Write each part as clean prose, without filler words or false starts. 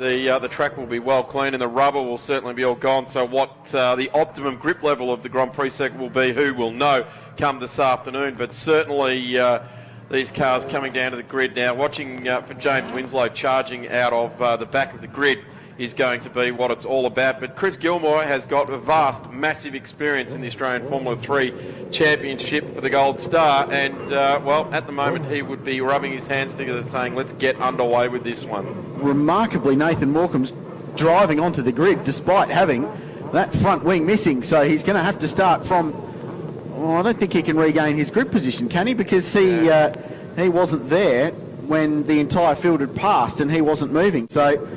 The track will be well clean and the rubber will certainly be all gone. So what the optimum grip level of the Grand Prix circuit will be, who will know come this afternoon. But certainly these cars coming down to the grid now, watching for James Winslow charging out of the back of the grid is going to be what it's all about. But Chris Gilmore has got a vast, massive experience in the Australian Formula 3 Championship for the Gold Star. And, well, at the moment he would be rubbing his hands together saying, let's get underway with this one. Remarkably, Nathan Morecambe's driving onto the grid despite having that front wing missing. So he's going to have to start from... Well, I don't think he can regain his grip position, can he? Because he wasn't there when the entire field had passed and he wasn't moving. So...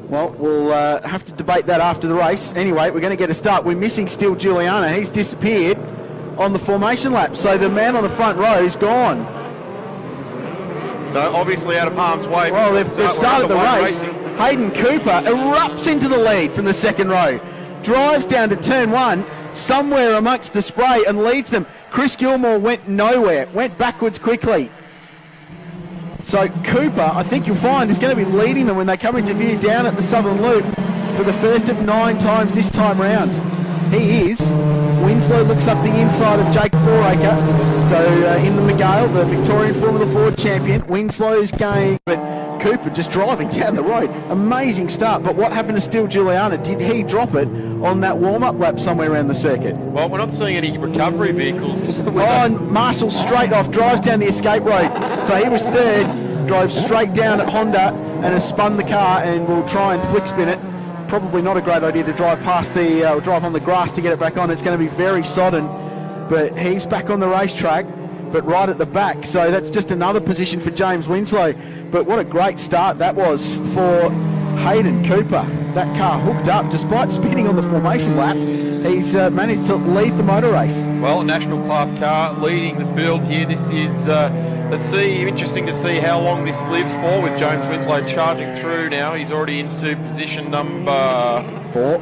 Well, we'll have to debate that after the race. Anyway, we're going to get a start. We're missing still Giuliano. He's disappeared on the formation lap. So the man on the front row is gone. So obviously out of harm's way. Well, they've started the race. Hayden Cooper erupts into the lead from the second row. Drives down to turn one, somewhere amongst the spray and leads them. Chris Gilmore went nowhere, went backwards quickly. So Cooper, I think you'll find, is going to be leading them when they come into view down at the Southern Loop for the first of 9 times this time round. He is. Winslow looks up the inside of Jake Fouracre. So in the Miguel, the Victorian Formula 4 champion, Winslow's going, but Cooper just driving down the road. Amazing start, but what happened to Steele Giuliano? Did he drop it on that warm-up lap somewhere around the circuit? Well, we're not seeing any recovery vehicles. And Marshall straight off, drives down the escape road. So he was third, drove straight down at Honda and has spun the car and will try and flick spin it. Probably not a great idea to drive past the, drive on the grass to get it back on. It's going to be very sodden, but he's back on the racetrack, but right at the back. So that's just another position for James Winslow. But what a great start that was for Hayden Cooper. That car hooked up despite spinning on the formation lap. He's managed to lead the motor race. Well, a national class car leading the field here. This is interesting to see how long this lives for with James Winslow charging through now. He's already into position number 4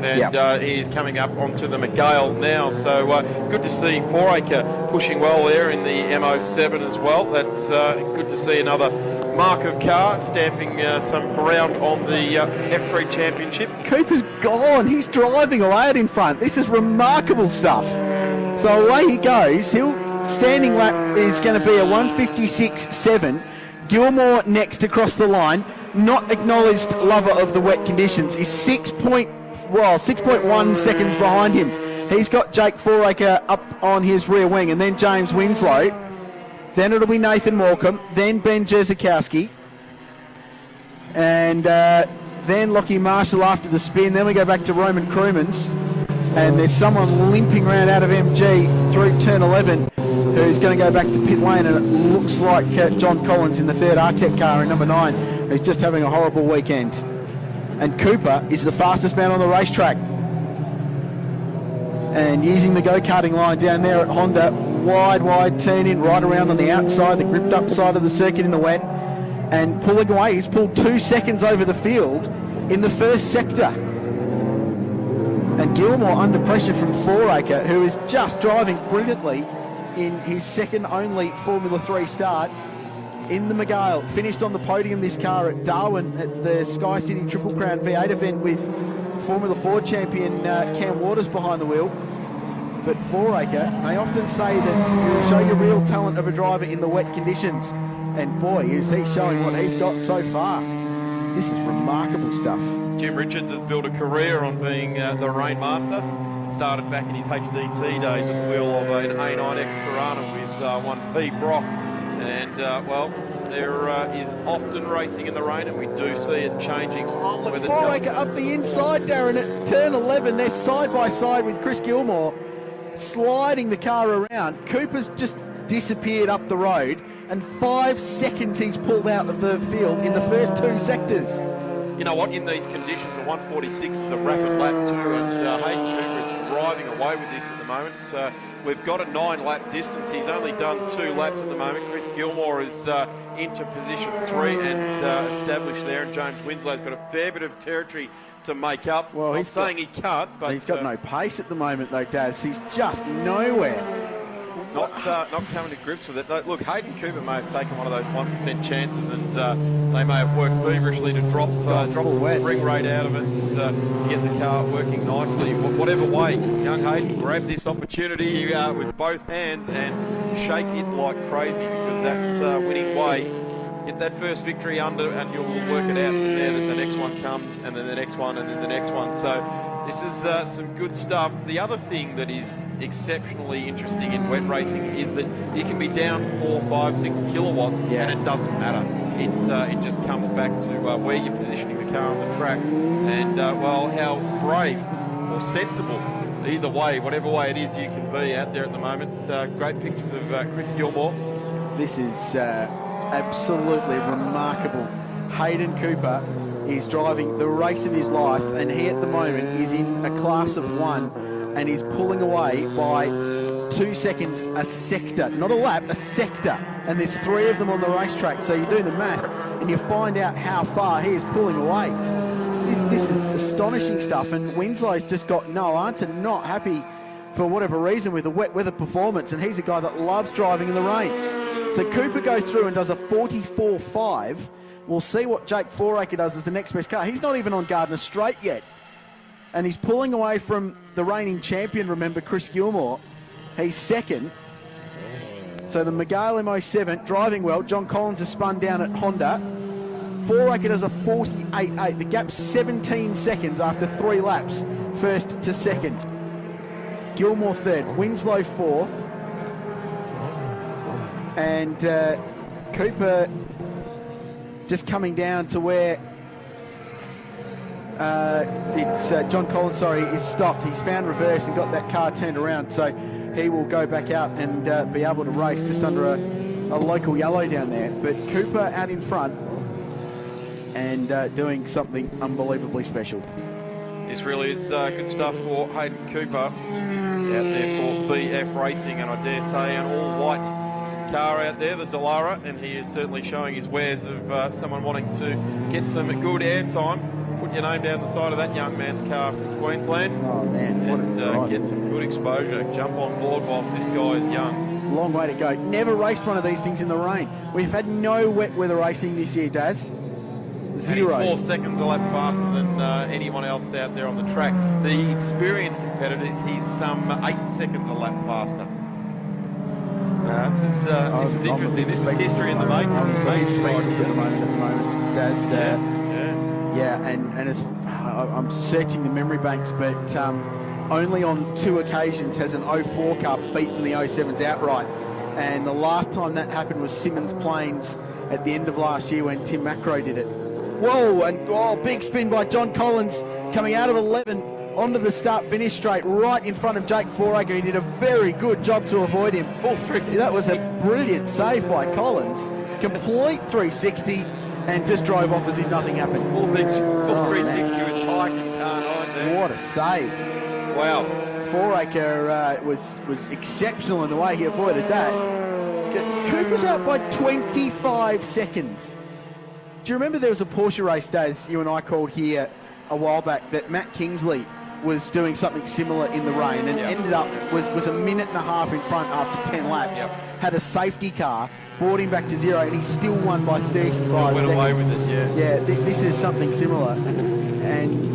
and he's coming up onto the Miguel now. So good to see Fouracre pushing well there in the MO7 as well. That's good to see another mark of car stamping some ground on the F3 Championship. Cooper's gone. He's driving away out in front. This is remarkable stuff. So away he goes. Standing lap is going to be a 1:56.7. Gilmore next across the line. Not acknowledged lover of the wet conditions. Is 6.1 seconds behind him. He's got Jake Fouracre up on his rear wing, and then James Winslow. Then it'll be Nathan Morecambe, then Ben Jerzakowski, and then Lockie Marshall after the spin. Then we go back to Roman Krumans, and there's someone limping around out of MG through turn 11 who's going to go back to pit lane, and it looks like John Collins in the third Artec car in number 9, who's just having a horrible weekend. And Cooper is the fastest man on the racetrack. And using the go-karting line down there at Honda, wide turn in right around on the outside, the gripped up side of the circuit in the wet, and pulling away. He's pulled 2 seconds over the field in the first sector. And Gilmore under pressure from Fouracre, who is just driving brilliantly in his second only Formula 3 start in the Miguel. Finished on the podium this car at Darwin at the Sky City Triple Crown V8 event with Formula 4 champion Cam Waters behind the wheel. But Fouracre, they often say that you'll show your real talent of a driver in the wet conditions. And boy, is he showing what he's got so far. This is remarkable stuff. Jim Richards has built a career on being the rain master. Started back in his HDT days at the wheel of an A9X Tirana with 1P Brock. And, well, there is often racing in the rain, and we do see it changing. Oh, look, Fouracre up the inside, Darren, at turn 11. They're side by side with Chris Gilmore, sliding the car around. Cooper's just disappeared up the road, and 5 seconds he's pulled out of the field in the first 2 sectors. You know what, in these conditions, a 1:46 is a rapid lap too, and Hayden Cooper is driving away with this at the moment. We've got a 9-lap distance. He's only done 2 laps at the moment. Chris Gilmore is into position 3 and established there, and James Winslow's got a fair bit of territory to make up. Well, he's saying he can't, but he's got no pace at the moment though, Daz. He's just nowhere. He's not coming to grips with it. Look, Hayden Cooper may have taken one of those 1% chances, and they may have worked feverishly to drop some spring rate out of it to get the car working nicely. Whatever way, young Hayden grabbed this opportunity with both hands and shake it like crazy, because that winning way, get that first victory under, and you'll work it out from there that the next one comes, and then the next one, and then the next one. So this is some good stuff. The other thing that is exceptionally interesting in wet racing is that you can be down 4, 5, 6 kilowatts, and it doesn't matter. It just comes back to where you're positioning the car on the track, and well, how brave or sensible, either way, whatever way it is you can be out there at the moment. Great pictures of Chris Gilmore. This is absolutely remarkable. Hayden Cooper is driving the race of his life, and he at the moment is in a class of 1, and he's pulling away by 2 seconds a sector, not a lap, a sector, and there's 3 of them on the racetrack. So you do the math and you find out how far he is pulling away. This is astonishing stuff, and Winslow's just got no answer, not happy for whatever reason with the wet weather performance, and he's a guy that loves driving in the rain. So Cooper goes through and does a 44.5. We'll see what Jake Fouracre does as the next best car. He's not even on Gardner Straight yet, and he's pulling away from the reigning champion, remember, Chris Gilmore. He's second. So the Miguel MO7 driving well. John Collins has spun down at Honda. Fouracre does a 48.8. The gap's 17 seconds after 3 laps, first to second. Gilmore third, Winslow fourth, and Cooper just coming down to where it's John Collins, is stopped. He's found reverse and got that car turned around, so he will go back out and be able to race just under a local yellow down there. But Cooper out in front and doing something unbelievably special. This really is good stuff for Hayden Cooper out there for BF Racing, and I dare say an all-white car out there, the Dallara, and he is certainly showing his wares of someone wanting to get some good airtime. Put your name down the side of that young man's car from Queensland. Oh man, and get some good exposure. Jump on board whilst this guy is young. Long way to go. Never raced one of these things in the rain. We've had no wet weather racing this year, Daz. 0. And he's 4 seconds a lap faster than anyone else out there on the track. The experienced competitors, he's some 8 seconds a lap faster. This is interesting. This is history in the making. I'm speechless at the moment, Daz. And as I'm searching the memory banks, but only on 2 occasions has an 04 car beaten the 07s outright. And the last time that happened was Simmons Plains at the end of last year when Tim Macro did it. Whoa, and big spin by John Collins coming out of 11 onto the start-finish straight right in front of Jake Fouracre. He did a very good job to avoid him. Full 360. That was a brilliant save by Collins. Complete 360 and just drove off as if nothing happened. Full 360 with Pike and car 9 there. What a save. Wow. Fouracre was exceptional in the way he avoided that. Cooper's out by 25 seconds. Do you remember there was a Porsche race, Daz, you and I called here a while back, that Matt Kingsley was doing something similar in the rain and ended up, was a minute and a half in front after 10 laps, had a safety car, brought him back to 0, and he still won by 35 seconds. Went away with it, Yeah, this is something similar. And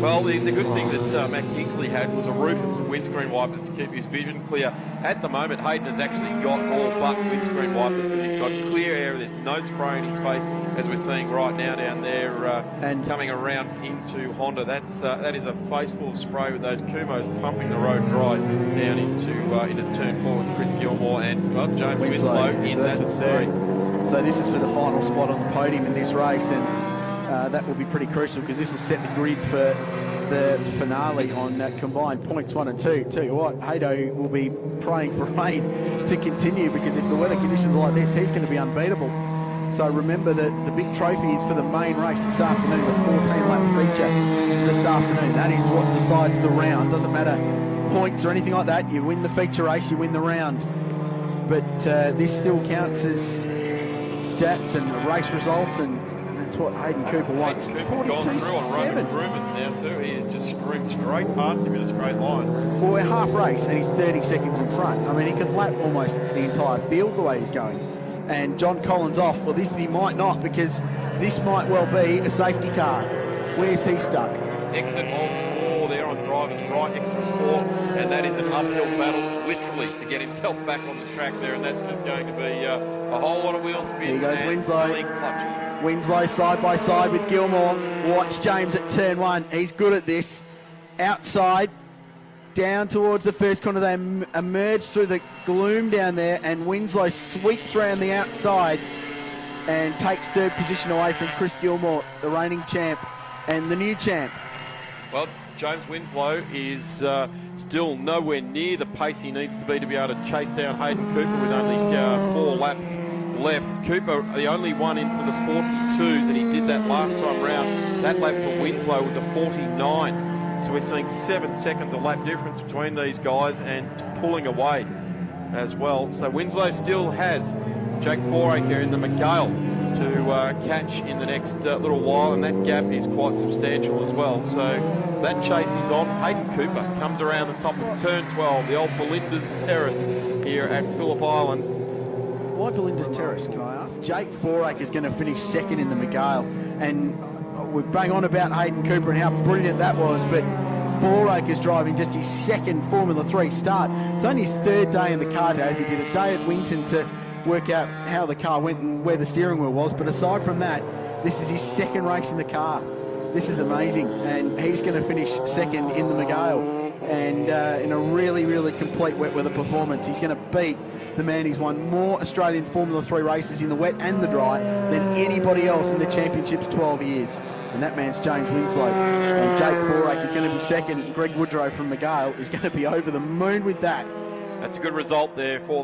well, the good thing that Matt Kingsley had was a roof and some windscreen wipers to keep his vision clear. At the moment, Hayden has actually got all but windscreen wipers because he's got clear air. There's no spray in his face, as we're seeing right now down there, and coming around into Honda. That is a face full of spray with those Kumos pumping the road dry down into turn 4 with Chris Gilmore and James Winslow in that third. So this is for the final spot on the podium in this race, and that will be pretty crucial because this will set the grid for the finale on combined points 1 and 2. Tell you what, Haydo will be praying for rain to continue, because if the weather conditions are like this, he's going to be unbeatable. So remember that the big trophy is for the main race this afternoon, the 14-lap feature this afternoon. That is what decides the round. Doesn't matter points or anything like that. You win the feature race, you win the round. But this still counts as stats and race results, and That's what Hayden Cooper wants. Hayden Cooper's gone through on Roman 42.7. Grumans now too. He has just streamed straight past him in a straight line. Well, we're half race and he's 30 seconds in front. I mean, he could lap almost the entire field the way he's going. And John Collins off. Well, this he might not, because this might well be a safety car. Where's he stuck? Exit of 4 there on driver's right, exit of 4, and that is an uphill battle, literally, to get himself back on the track there, and that's just going to be a whole lot of wheel spin. Here goes and Winslow. silly clutches. Winslow side by side with Gilmore. Watch James at turn 1. He's good at this. Outside, down towards the first corner. They emerge through the gloom down there, and Winslow sweeps around the outside and takes third position away from Chris Gilmore, the reigning champ and the new champ. Well, James Winslow is still nowhere near the pace he needs to be able to chase down Hayden Cooper with only 4 laps left. Cooper, the only one into the 42s, and he did that last time round. That lap for Winslow was a 49. So we're seeing 7 seconds of lap difference between these guys and pulling away as well. So Winslow still has Jake Fouracre in the McGale to catch in the next little while, and that gap is quite substantial as well. So that chase is on. Hayden Cooper comes around the top of turn 12, the old Belinda's Terrace here at Phillip Island. Why Belinda's Terrace, can I ask? Jake Fouracre is going to finish second in the McGale, and we bang on about Hayden Cooper and how brilliant that was, but Fouracre is driving just his second Formula 3 start. It's only his third day in the car, as he did a day at Winton to work out how the car went and where the steering wheel was, but aside from that, this is his second race in the car. This is amazing, and he's going to finish second in the McGale, and in a really, really complete wet weather performance. He's going to beat the man who's won more Australian Formula 3 races in the wet and the dry than anybody else in the championship's 12 years. And that man's James Winslow. And Jake Fouracre is going to be second. Greg Woodrow from McGale is going to be over the moon with that. That's a good result there for